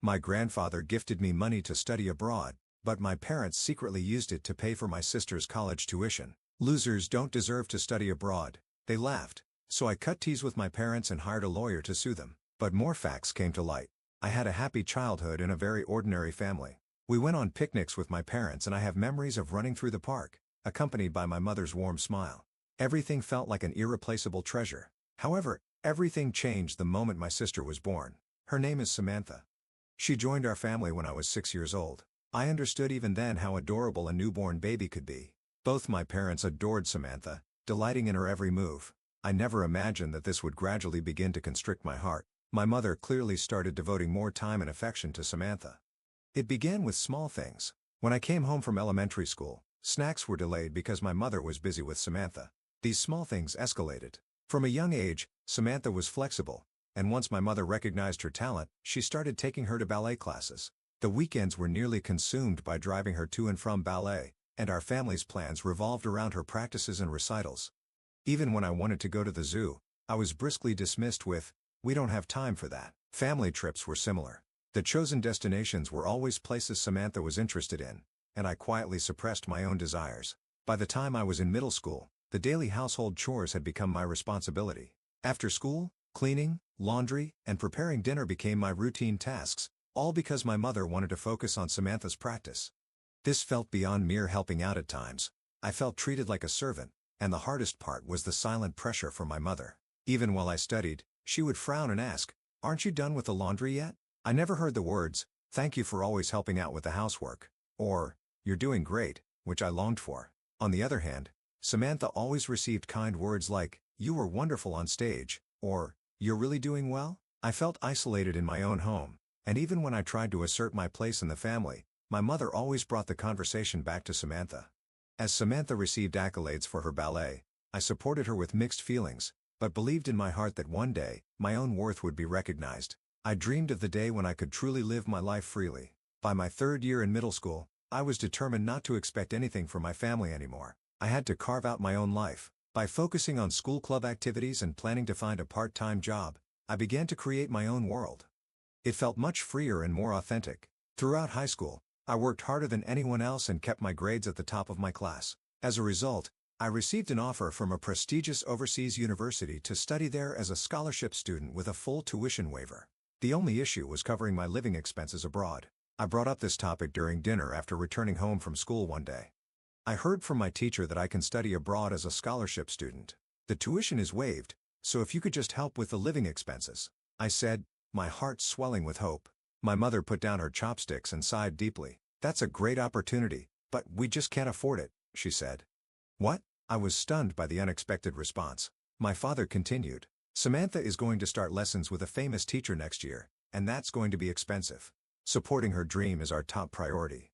My grandfather gifted me money to study abroad, but my parents secretly used it to pay for my sister's college tuition. Losers don't deserve to study abroad, they laughed. So I cut ties with my parents and hired a lawyer to sue them. But more facts came to light. I had a happy childhood in a very ordinary family. We went on picnics with my parents and I have memories of running through the park, accompanied by my mother's warm smile. Everything felt like an irreplaceable treasure. However, everything changed the moment my sister was born. Her name is Samantha. She joined our family when I was 6 years old. I understood even then how adorable a newborn baby could be. Both my parents adored Samantha, delighting in her every move. I never imagined that this would gradually begin to constrict my heart. My mother clearly started devoting more time and affection to Samantha. It began with small things. When I came home from elementary school, snacks were delayed because my mother was busy with Samantha. These small things escalated. From a young age, Samantha was flexible, and once my mother recognized her talent, she started taking her to ballet classes. The weekends were nearly consumed by driving her to and from ballet, and our family's plans revolved around her practices and recitals. Even when I wanted to go to the zoo, I was briskly dismissed with, "We don't have time for that." Family trips were similar. The chosen destinations were always places Samantha was interested in, and I quietly suppressed my own desires. By the time I was in middle school, the daily household chores had become my responsibility. After school, cleaning, laundry, and preparing dinner became my routine tasks, all because my mother wanted to focus on Samantha's practice. This felt beyond mere helping out at times. I felt treated like a servant, and the hardest part was the silent pressure from my mother. Even while I studied, she would frown and ask, "Aren't you done with the laundry yet?" I never heard the words, "Thank you for always helping out with the housework," or, "You're doing great," which I longed for. On the other hand, Samantha always received kind words like, "You were wonderful on stage," or, "You're really doing well." I felt isolated in my own home, and even when I tried to assert my place in the family, my mother always brought the conversation back to Samantha. As Samantha received accolades for her ballet, I supported her with mixed feelings, but believed in my heart that one day, my own worth would be recognized. I dreamed of the day when I could truly live my life freely. By my third year in middle school, I was determined not to expect anything from my family anymore. I had to carve out my own life. By focusing on school club activities and planning to find a part-time job, I began to create my own world. It felt much freer and more authentic. Throughout high school, I worked harder than anyone else and kept my grades at the top of my class. As a result, I received an offer from a prestigious overseas university to study there as a scholarship student with a full tuition waiver. The only issue was covering my living expenses abroad. I brought up this topic during dinner after returning home from school one day. I heard from my teacher that I can study abroad as a scholarship student. The tuition is waived, so if you could just help with the living expenses, I said, my heart swelling with hope. My mother put down her chopsticks and sighed deeply. "That's a great opportunity, but we just can't afford it," she said. "What?" I was stunned by the unexpected response. My father continued, "Samantha is going to start lessons with a famous teacher next year, and that's going to be expensive. Supporting her dream is our top priority."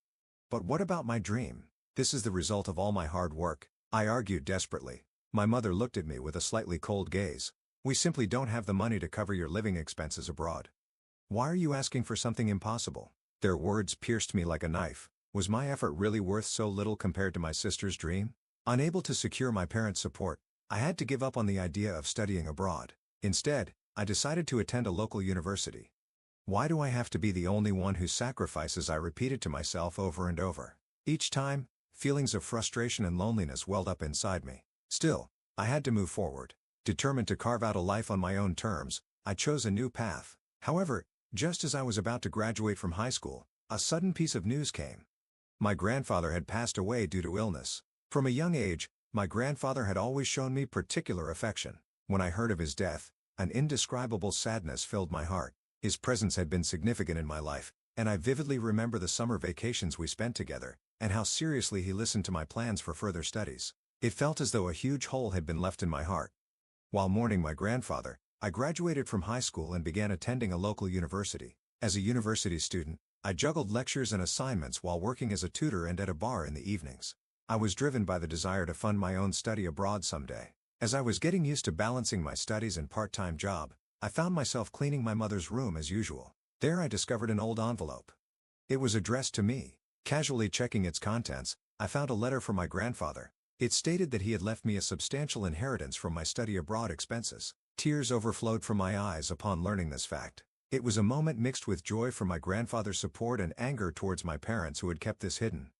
"But what about my dream? This is the result of all my hard work," I argued desperately. My mother looked at me with a slightly cold gaze. "We simply don't have the money to cover your living expenses abroad. Why are you asking for something impossible?" Their words pierced me like a knife. Was my effort really worth so little compared to my sister's dream? Unable to secure my parents' support, I had to give up on the idea of studying abroad. Instead, I decided to attend a local university. "Why do I have to be the only one who sacrifices?" I repeated to myself over and over. Each time, feelings of frustration and loneliness welled up inside me. Still, I had to move forward. Determined to carve out a life on my own terms, I chose a new path. However, just as I was about to graduate from high school, a sudden piece of news came. My grandfather had passed away due to illness. From a young age, my grandfather had always shown me particular affection. When I heard of his death, an indescribable sadness filled my heart. His presence had been significant in my life, and I vividly remember the summer vacations we spent together, and how seriously he listened to my plans for further studies. It felt as though a huge hole had been left in my heart. While mourning my grandfather, I graduated from high school and began attending a local university. As a university student, I juggled lectures and assignments while working as a tutor and at a bar in the evenings. I was driven by the desire to fund my own study abroad someday. As I was getting used to balancing my studies and part-time job, I found myself cleaning my mother's room as usual. There I discovered an old envelope. It was addressed to me. Casually checking its contents, I found a letter from my grandfather. It stated that he had left me a substantial inheritance from my study abroad expenses. Tears overflowed from my eyes upon learning this fact. It was a moment mixed with joy for my grandfather's support and anger towards my parents who had kept this hidden.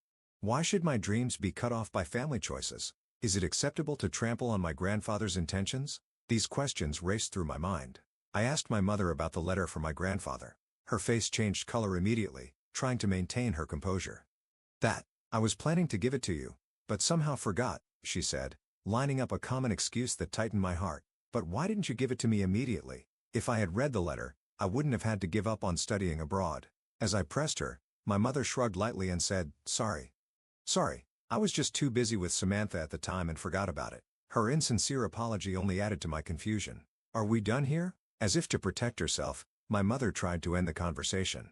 Why should my dreams be cut off by family choices? Is it acceptable to trample on my grandfather's intentions? These questions raced through my mind. I asked my mother about the letter from my grandfather. Her face changed color immediately, trying to maintain her composure. I was planning to give it to you, but somehow forgot, she said, lining up a common excuse that tightened my heart. But why didn't you give it to me immediately? If I had read the letter, I wouldn't have had to give up on studying abroad. As I pressed her, my mother shrugged lightly and said, Sorry. I was just too busy with Samantha at the time and forgot about it. Her insincere apology only added to my confusion. Are we done here? As if to protect herself, my mother tried to end the conversation.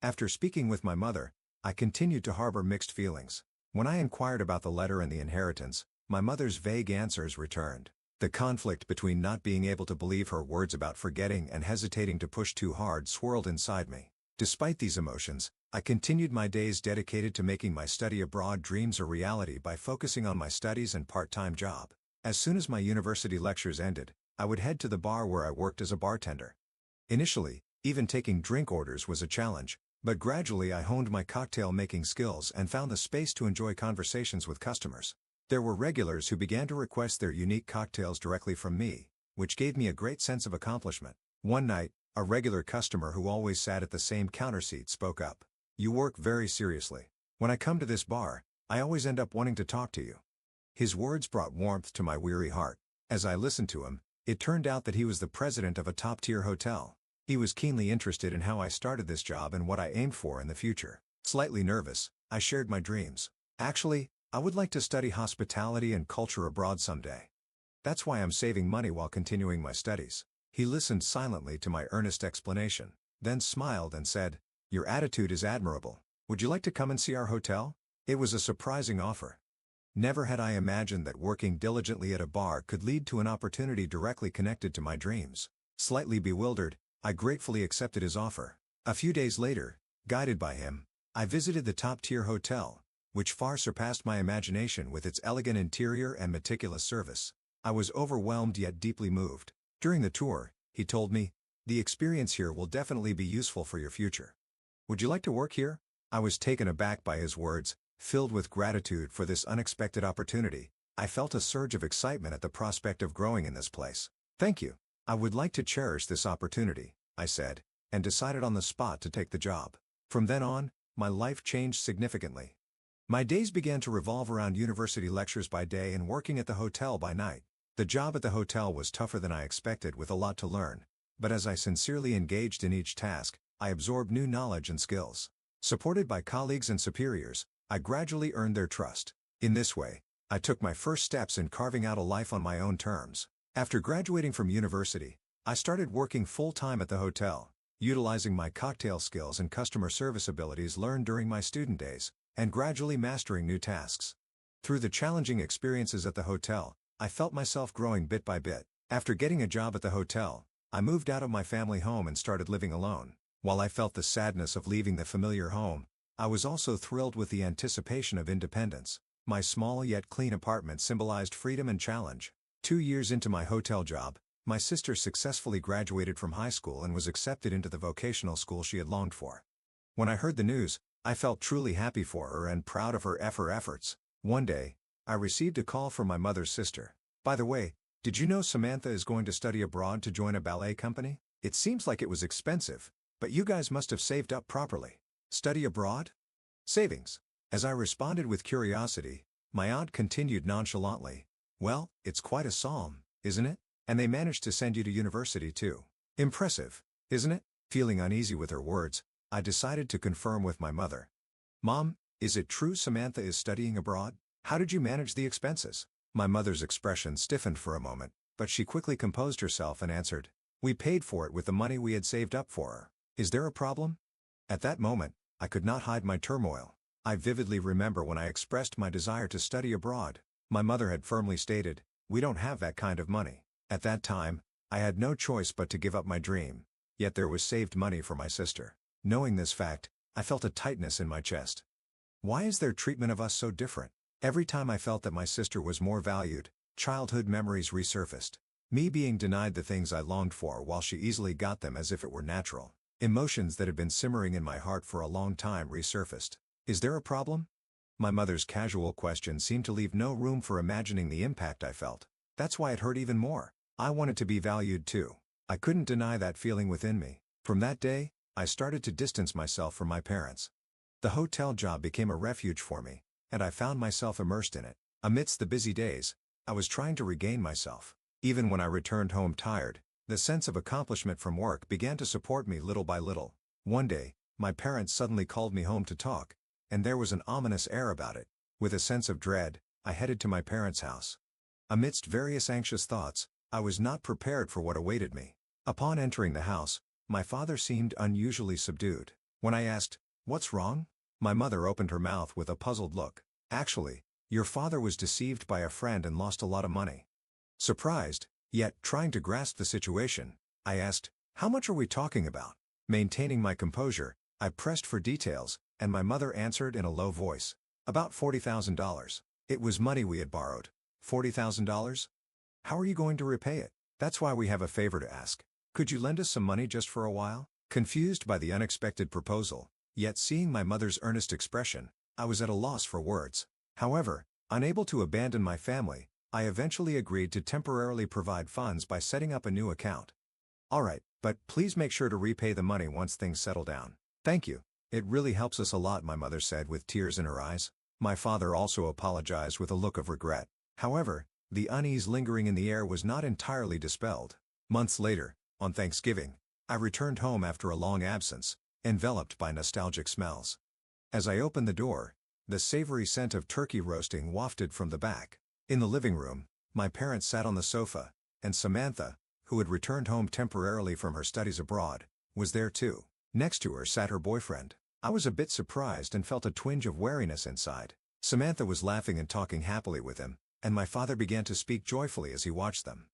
After speaking with my mother, I continued to harbor mixed feelings. When I inquired about the letter and the inheritance, my mother's vague answers returned. The conflict between not being able to believe her words about forgetting and hesitating to push too hard swirled inside me. Despite these emotions, I continued my days dedicated to making my study abroad dreams a reality by focusing on my studies and part-time job. As soon as my university lectures ended, I would head to the bar where I worked as a bartender. Initially, even taking drink orders was a challenge, but gradually I honed my cocktail-making skills and found the space to enjoy conversations with customers. There were regulars who began to request their unique cocktails directly from me, which gave me a great sense of accomplishment. One night, a regular customer who always sat at the same counter seat spoke up. You work very seriously. When I come to this bar, I always end up wanting to talk to you. His words brought warmth to my weary heart. As I listened to him, it turned out that he was the president of a top-tier hotel. He was keenly interested in how I started this job and what I aimed for in the future. Slightly nervous, I shared my dreams. Actually, I would like to study hospitality and culture abroad someday. That's why I'm saving money while continuing my studies. He listened silently to my earnest explanation, then smiled and said, Your attitude is admirable. Would you like to come and see our hotel? It was a surprising offer. Never had I imagined that working diligently at a bar could lead to an opportunity directly connected to my dreams. Slightly bewildered, I gratefully accepted his offer. A few days later, guided by him, I visited the top-tier hotel, which far surpassed my imagination with its elegant interior and meticulous service. I was overwhelmed yet deeply moved. During the tour, he told me, the experience here will definitely be useful for your future. Would you like to work here? I was taken aback by his words, filled with gratitude for this unexpected opportunity. I felt a surge of excitement at the prospect of growing in this place. Thank you. I would like to cherish this opportunity, I said, and decided on the spot to take the job. From then on, my life changed significantly. My days began to revolve around university lectures by day and working at the hotel by night. The job at the hotel was tougher than I expected with a lot to learn, but as I sincerely engaged in each task, I absorbed new knowledge and skills. Supported by colleagues and superiors, I gradually earned their trust. In this way, I took my first steps in carving out a life on my own terms. After graduating from university, I started working full-time at the hotel, utilizing my cocktail skills and customer service abilities learned during my student days, and gradually mastering new tasks. Through the challenging experiences at the hotel, I felt myself growing bit by bit. After getting a job at the hotel, I moved out of my family home and started living alone. While I felt the sadness of leaving the familiar home, I was also thrilled with the anticipation of independence. My small yet clean apartment symbolized freedom and challenge. 2 years into my hotel job, my sister successfully graduated from high school and was accepted into the vocational school she had longed for. When I heard the news, I felt truly happy for her and proud of her efforts. One day, I received a call from my mother's sister. By the way, did you know Samantha is going to study abroad to join a ballet company? It seems like it was expensive, but you guys must have saved up properly. Study abroad? Savings. As I responded with curiosity, my aunt continued nonchalantly, Well, it's quite a psalm, isn't it? And they managed to send you to university too. Impressive, isn't it? Feeling uneasy with her words, I decided to confirm with my mother. Mom, is it true Samantha is studying abroad? How did you manage the expenses? My mother's expression stiffened for a moment, but she quickly composed herself and answered, We paid for it with the money we had saved up for her. Is there a problem? At that moment, I could not hide my turmoil. I vividly remember when I expressed my desire to study abroad. My mother had firmly stated, We don't have that kind of money. At that time, I had no choice but to give up my dream. Yet there was saved money for my sister. Knowing this fact, I felt a tightness in my chest. Why is their treatment of us so different? Every time I felt that my sister was more valued, childhood memories resurfaced. Me being denied the things I longed for while she easily got them as if it were natural. Emotions that had been simmering in my heart for a long time resurfaced. Is there a problem? My mother's casual question seemed to leave no room for imagining the impact I felt. That's why it hurt even more. I wanted to be valued too. I couldn't deny that feeling within me. From that day, I started to distance myself from my parents. The hotel job became a refuge for me, and I found myself immersed in it. Amidst the busy days, I was trying to regain myself. Even when I returned home tired, the sense of accomplishment from work began to support me little by little. One day, my parents suddenly called me home to talk, and there was an ominous air about it. With a sense of dread, I headed to my parents' house. Amidst various anxious thoughts, I was not prepared for what awaited me. Upon entering the house, my father seemed unusually subdued. When I asked, "What's wrong?" my mother opened her mouth with a puzzled look. "Actually, your father was deceived by a friend and lost a lot of money." Surprised, yet trying to grasp the situation, I asked, "How much are we talking about?" Maintaining my composure, I pressed for details, and my mother answered in a low voice, "About $40,000. It was money we had borrowed." $40,000? How are you going to repay it? That's why we have a favor to ask. Could you lend us some money just for a while? Confused by the unexpected proposal, yet seeing my mother's earnest expression, I was at a loss for words. However, unable to abandon my family, I eventually agreed to temporarily provide funds by setting up a new account. "All right, but please make sure to repay the money once things settle down." "Thank you. It really helps us a lot," my mother said with tears in her eyes. My father also apologized with a look of regret. However, the unease lingering in the air was not entirely dispelled. Months later, on Thanksgiving, I returned home after a long absence, enveloped by nostalgic smells. As I opened the door, the savory scent of turkey roasting wafted from the back. In the living room, my parents sat on the sofa, and Samantha, who had returned home temporarily from her studies abroad, was there too. Next to her sat her boyfriend. I was a bit surprised and felt a twinge of wariness inside. Samantha was laughing and talking happily with him, and my father began to speak joyfully as he watched them.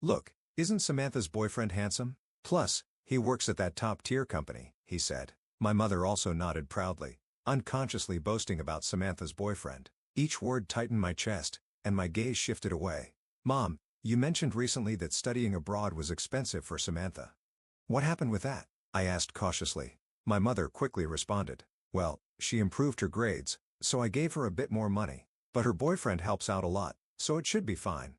"Look, isn't Samantha's boyfriend handsome? Plus, he works at that top-tier company," he said. My mother also nodded proudly, unconsciously boasting about Samantha's boyfriend. Each word tightened my chest, and my gaze shifted away. "Mom, you mentioned recently that studying abroad was expensive for Samantha. What happened with that?" I asked cautiously. My mother quickly responded, "Well, she improved her grades, so I gave her a bit more money. But her boyfriend helps out a lot, so it should be fine.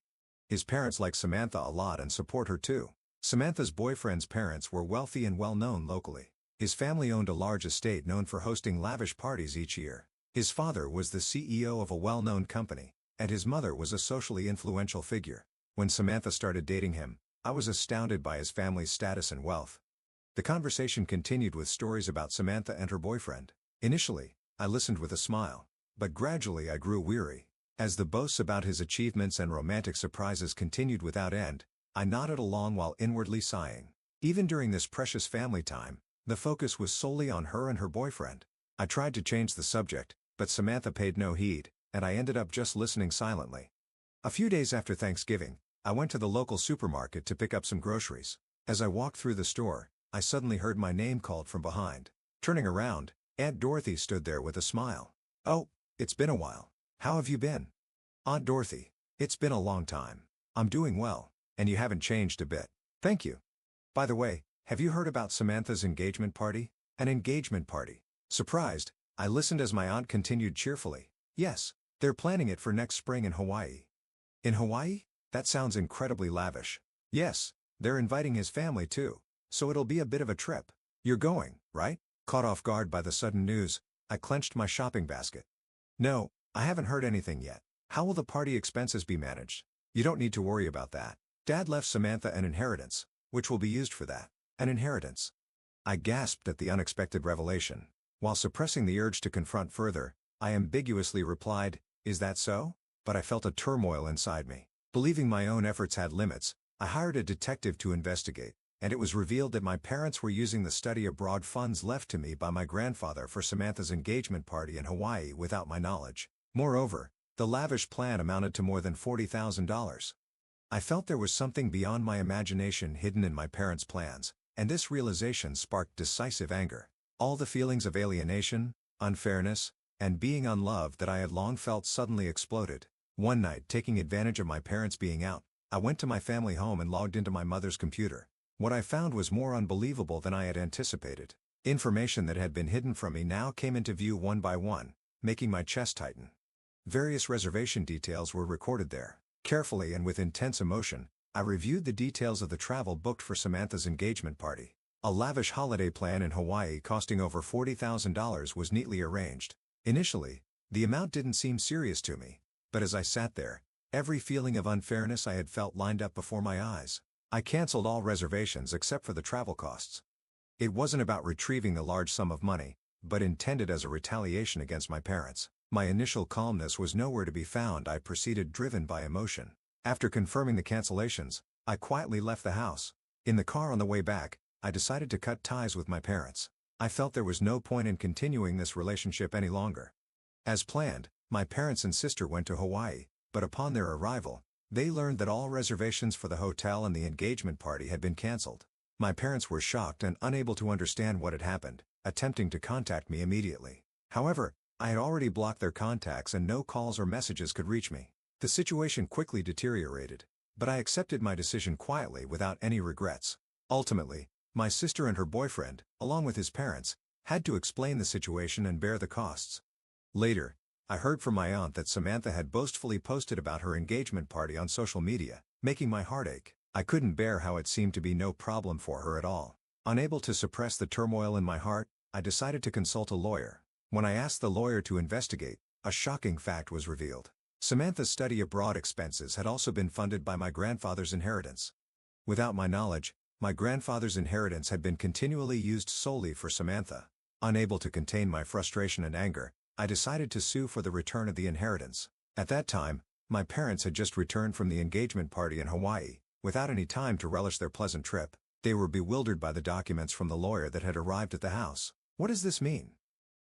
His parents like Samantha a lot and support her too." Samantha's boyfriend's parents were wealthy and well-known locally. His family owned a large estate known for hosting lavish parties each year. His father was the CEO of a well-known company, and his mother was a socially influential figure. When Samantha started dating him, I was astounded by his family's status and wealth. The conversation continued with stories about Samantha and her boyfriend. Initially, I listened with a smile, but gradually I grew weary. As the boasts about his achievements and romantic surprises continued without end, I nodded along while inwardly sighing. Even during this precious family time, the focus was solely on her and her boyfriend. I tried to change the subject, but Samantha paid no heed, and I ended up just listening silently. A few days after Thanksgiving, I went to the local supermarket to pick up some groceries. As I walked through the store, I suddenly heard my name called from behind. Turning around, Aunt Dorothy stood there with a smile. "Oh, it's been a while. How have you been?" "Aunt Dorothy, it's been a long time. I'm doing well, and you haven't changed a bit." "Thank you. By the way, have you heard about Samantha's engagement party?" "An engagement party?" Surprised, I listened as my aunt continued cheerfully. "Yes, they're planning it for next spring in Hawaii." "In Hawaii? That sounds incredibly lavish." "Yes, they're inviting his family too, so it'll be a bit of a trip." "You're going, right?" Caught off guard by the sudden news, I clenched my shopping basket. "No, I haven't heard anything yet. How will the party expenses be managed?" "You don't need to worry about that. Dad left Samantha an inheritance, which will be used for that." "An inheritance?" I gasped at the unexpected revelation. While suppressing the urge to confront further, I ambiguously replied, "Is that so?" But I felt a turmoil inside me. Believing my own efforts had limits, I hired a detective to investigate, and it was revealed that my parents were using the study abroad funds left to me by my grandfather for Samantha's engagement party in Hawaii without my knowledge. Moreover, the lavish plan amounted to more than $40,000. I felt there was something beyond my imagination hidden in my parents' plans, and this realization sparked decisive anger. All the feelings of alienation, unfairness, and being unloved that I had long felt suddenly exploded. One night, taking advantage of my parents being out, I went to my family home and logged into my mother's computer. What I found was more unbelievable than I had anticipated. Information that had been hidden from me now came into view one by one, making my chest tighten. Various reservation details were recorded there. Carefully and with intense emotion, I reviewed the details of the travel booked for Samantha's engagement party. A lavish holiday plan in Hawaii costing over $40,000 was neatly arranged. Initially, the amount didn't seem serious to me, but as I sat there, every feeling of unfairness I had felt lined up before my eyes. I canceled all reservations except for the travel costs. It wasn't about retrieving the large sum of money, but intended as a retaliation against my parents. My initial calmness was nowhere to be found. I proceeded driven by emotion. After confirming the cancellations, I quietly left the house. In the car on the way back, I decided to cut ties with my parents. I felt there was no point in continuing this relationship any longer. As planned, my parents and sister went to Hawaii, but upon their arrival, they learned that all reservations for the hotel and the engagement party had been canceled. My parents were shocked and unable to understand what had happened, attempting to contact me immediately. However, I had already blocked their contacts and no calls or messages could reach me. The situation quickly deteriorated, but I accepted my decision quietly without any regrets. Ultimately, my sister and her boyfriend, along with his parents, had to explain the situation and bear the costs. Later, I heard from my aunt that Samantha had boastfully posted about her engagement party on social media, making my heart ache. I couldn't bear how it seemed to be no problem for her at all. Unable to suppress the turmoil in my heart, I decided to consult a lawyer. When I asked the lawyer to investigate, a shocking fact was revealed. Samantha's study abroad expenses had also been funded by my grandfather's inheritance. Without my knowledge, my grandfather's inheritance had been continually used solely for Samantha. Unable to contain my frustration and anger, I decided to sue for the return of the inheritance. At that time, my parents had just returned from the engagement party in Hawaii. Without any time to relish their pleasant trip, they were bewildered by the documents from the lawyer that had arrived at the house. What does this mean?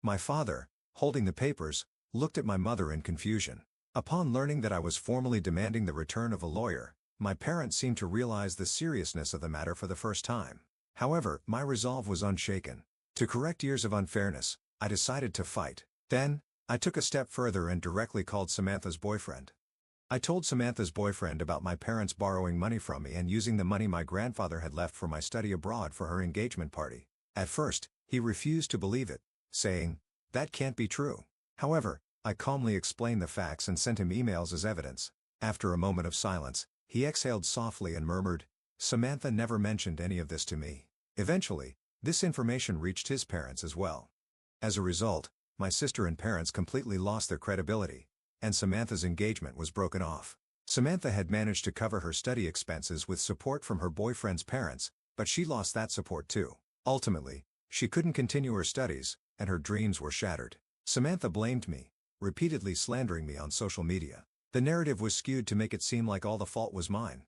My father, holding the papers, looked at my mother in confusion. Upon learning that I was formally demanding the return of a lawyer, my parents seemed to realize the seriousness of the matter for the first time. However, my resolve was unshaken. To correct years of unfairness, I decided to fight. Then, I took a step further and directly called Samantha's boyfriend. I told Samantha's boyfriend about my parents borrowing money from me and using the money my grandfather had left for my study abroad for her engagement party. At first, he refused to believe it, saying, "That can't be true." However, I calmly explained the facts and sent him emails as evidence. After a moment of silence, he exhaled softly and murmured, "Samantha never mentioned any of this to me." Eventually, this information reached his parents as well. As a result, my sister and parents completely lost their credibility, and Samantha's engagement was broken off. Samantha had managed to cover her study expenses with support from her boyfriend's parents, but she lost that support too. Ultimately, she couldn't continue her studies, and her dreams were shattered. Samantha blamed me, repeatedly slandering me on social media. The narrative was skewed to make it seem like all the fault was mine.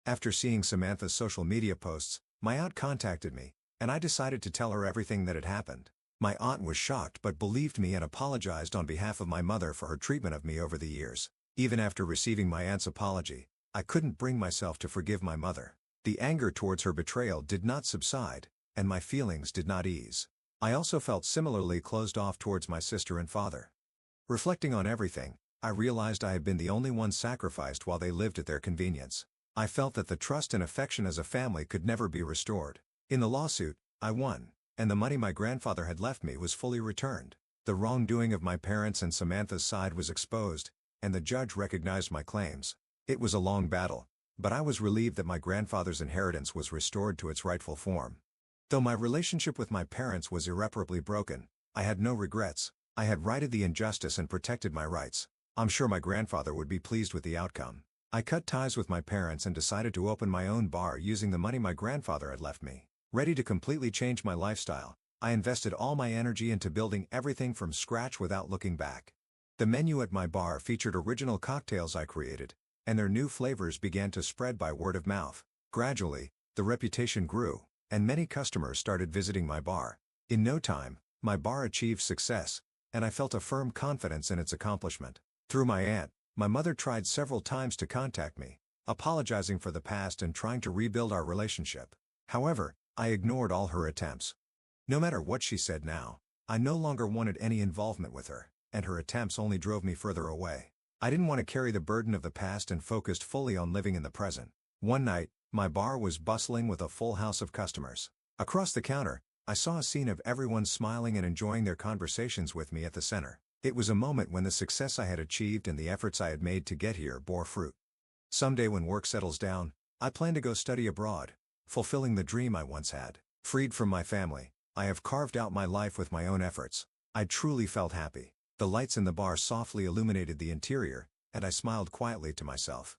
After seeing Samantha's social media posts, my aunt contacted me, and I decided to tell her everything that had happened. My aunt was shocked but believed me and apologized on behalf of my mother for her treatment of me over the years. Even after receiving my aunt's apology, I couldn't bring myself to forgive my mother. The anger towards her betrayal did not subside, and my feelings did not ease. I also felt similarly closed off towards my sister and father. Reflecting on everything, I realized I had been the only one sacrificed while they lived at their convenience. I felt that the trust and affection as a family could never be restored. In the lawsuit, I won, and the money my grandfather had left me was fully returned. The wrongdoing of my parents and Samantha's side was exposed, and the judge recognized my claims. It was a long battle, but I was relieved that my grandfather's inheritance was restored to its rightful form. Though my relationship with my parents was irreparably broken, I had no regrets. I had righted the injustice and protected my rights. I'm sure my grandfather would be pleased with the outcome. I cut ties with my parents and decided to open my own bar using the money my grandfather had left me. Ready to completely change my lifestyle, I invested all my energy into building everything from scratch without looking back. The menu at my bar featured original cocktails I created, and their new flavors began to spread by word of mouth. Gradually, the reputation grew, and many customers started visiting my bar. In no time, my bar achieved success, and I felt a firm confidence in its accomplishment. Through my aunt, my mother tried several times to contact me, apologizing for the past and trying to rebuild our relationship. However, I ignored all her attempts. No matter what she said now, I no longer wanted any involvement with her, and her attempts only drove me further away. I didn't want to carry the burden of the past and focused fully on living in the present. One night, my bar was bustling with a full house of customers. Across the counter, I saw a scene of everyone smiling and enjoying their conversations with me at the center. It was a moment when the success I had achieved and the efforts I had made to get here bore fruit. Someday when work settles down, I plan to go study abroad, fulfilling the dream I once had. Freed from my family, I have carved out my life with my own efforts. I truly felt happy. The lights in the bar softly illuminated the interior, and I smiled quietly to myself.